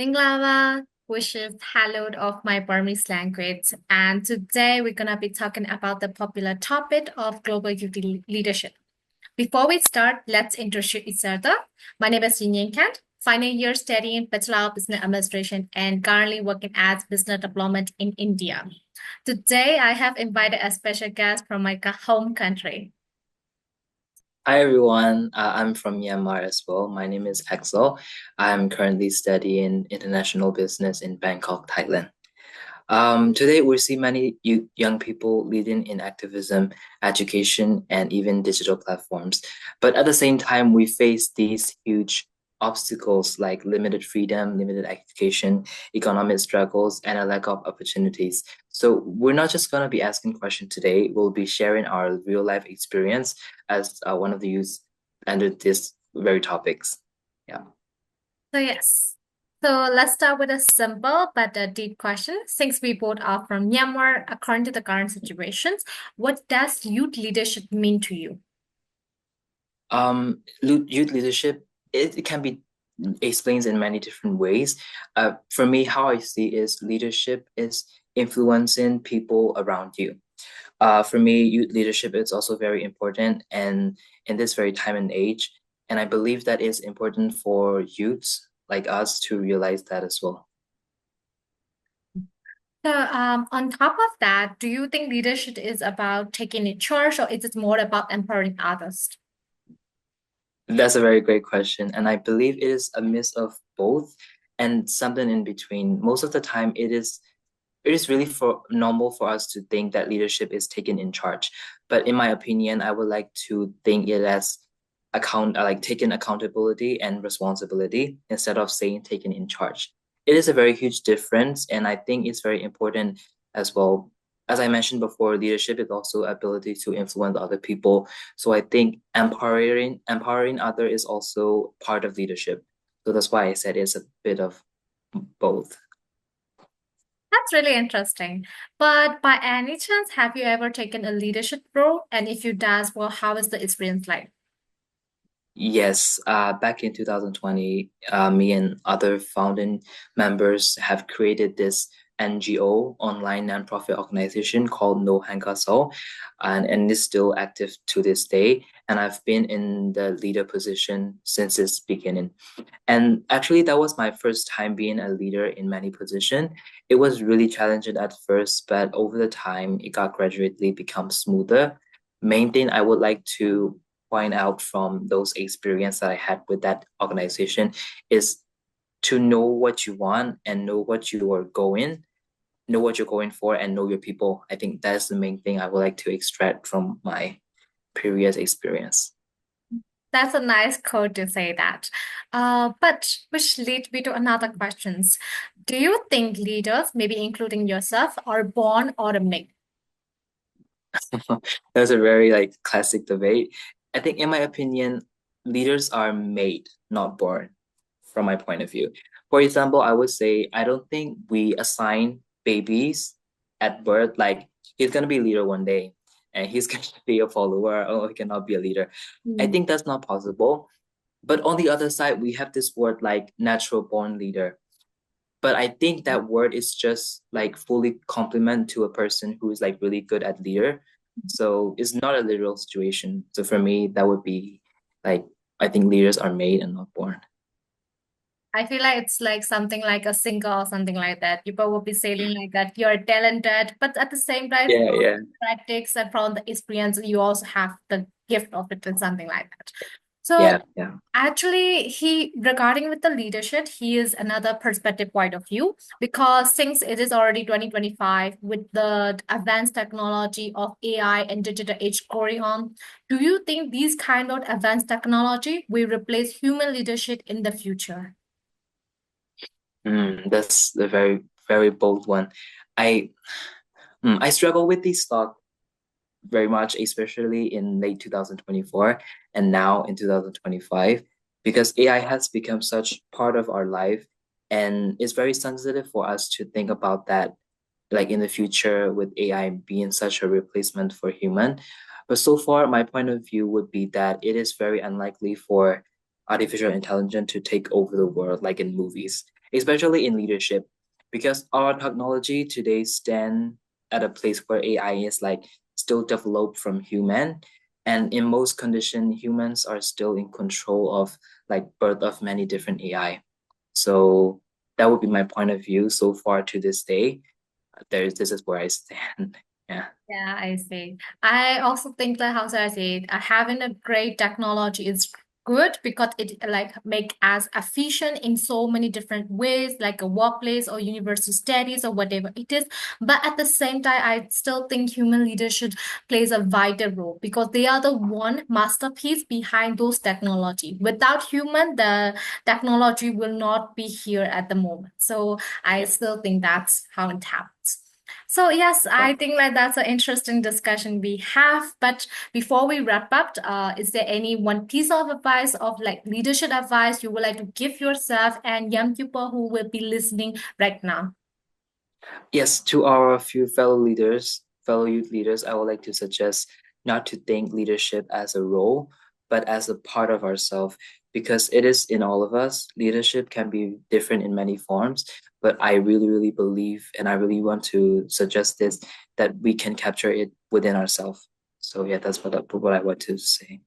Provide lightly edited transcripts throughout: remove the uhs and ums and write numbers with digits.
Minglava, which is hallowed of my Burmese language. And today we're going to be talking about the popular topic of global youth leadership. Before we start, let's introduce each other. My name is Yin Nyien Khant, final year studying Bachelor of Business Administration and currently working as business development in India. Today, I have invited a special guest from my home country. Hi everyone, I'm from Myanmar as well. My name is Axel. I'm currently studying international business in Bangkok, Thailand. Today we see many young people leading in activism, education, and even digital platforms. But at the same time, we face these huge obstacles like limited freedom, limited education, economic struggles, and a lack of opportunities. So we're not just going to be asking questions today. We'll be sharing our real life experience as one of the youth under these very topics. Yeah. So, yes. So let's start with a simple but a deep question. Since we both are from Myanmar, according to the current situations, what does youth leadership mean to you? Youth leadership, it can be explains in many different ways. For me, how I see is leadership is influencing people around you. For me, youth leadership is also very important and in this very time and age. And I believe that it's important for youths like us to realize that as well. So, on top of that, do you think leadership is about taking in charge or is it more about empowering others? That's a very great question. And I believe it is a mix of both and something in between. Most of the time, it is really for normal for us to think that leadership is taken in charge. But in my opinion, I would like to think it as like taking accountability and responsibility instead of saying taken in charge. It is a very huge difference, and I think it's very important as well. As I mentioned before, leadership is also ability to influence other people. So I think empowering other is also part of leadership. So that's why I said it's a bit of both. That's really interesting. But by any chance, have you ever taken a leadership role? And if you does, well, how is the experience like? Yes, back in 2020, me and other founding members have created this NGO, online nonprofit organization called No Hankaso, and it's still active to this day. And I've been in the leader position since its beginning. And actually, that was my first time being a leader in many position. It was really challenging at first, but over the time, it got gradually become smoother. Main thing I would like to point out from those experience that I had with that organization is to know what you want and know what you're going for and know your people. I think that's the main thing I would like to extract from my previous experience. That's a nice quote to say that. But which leads me to another questions. Do you think leaders, maybe including yourself, are born or a mix? That's a very like classic debate. I think in my opinion, leaders are made, not born, from my point of view. For example, I would say I don't think we assign babies at birth like he's gonna be a leader one day and he's gonna be a follower. Oh, he cannot be a leader. I Hmm. think that's not possible. But on the other side, we have this word like natural born leader. But I think that word is just like fully complement to a person who is like really good at leader. So it's not a literal situation. So for me, that would be like I think leaders are made and not born. I feel like it's like something like a singer or something like that. People will be saying like that you're talented, but at the same time, Yeah, from yeah, practice and from the experience, you also have the gift of it and something like that. So yeah, yeah. actually, he regarding with the leadership, he is another perspective point of view because since it is already 2025 with the advanced technology of AI and digital age going on, do you think these kind of advanced technology will replace human leadership in the future? That's a very, very bold one. I I struggle with this thought very much, especially in late 2024 and now in 2025, because AI has become such part of our life and it's very sensitive for us to think about that, like in the future with AI being such a replacement for human. But so far, my point of view would be that it is very unlikely for artificial intelligence to take over the world like in movies. especially in leadership, because our technology today stand at a place where AI is like still developed from human. And in most conditions, humans are still in control of like birth of many different AI. So that would be my point of view so far to this day. This is where I stand. Yeah. Yeah, I see. I also think that how should I say it, having a great technology is good because it like make us efficient in so many different ways, like a workplace or university studies or whatever it is. But at the same time, I still think human leadership plays a vital role because they are the one masterpiece behind those technology. Without human, the technology will not be here at the moment. So I still think that's how it happens. So yes, I think like that's an interesting discussion we have. But before we wrap up, is there any one piece of advice of like leadership advice you would like to give yourself and young people who will be listening right now? Yes, to our few fellow leaders, fellow youth leaders, I would like to suggest not to think leadership as a role, but as a part of ourselves, because it is in all of us. Leadership can be different in many forms, but I really, really believe, and I really want to suggest this, that we can capture it within ourselves. So yeah, that's what I want to say.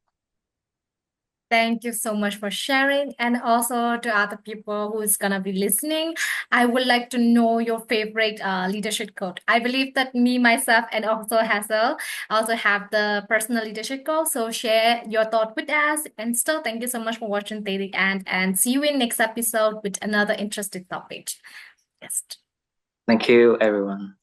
Thank you so much for sharing. And also to other people who is gonna be listening, I would like to know your favorite leadership quote. I believe that me, myself, and also Hazel also have the personal leadership goal. So share your thought with us. And still, thank you so much for watching Daily and see you in next episode with another interesting topic. Yes. Thank you, everyone.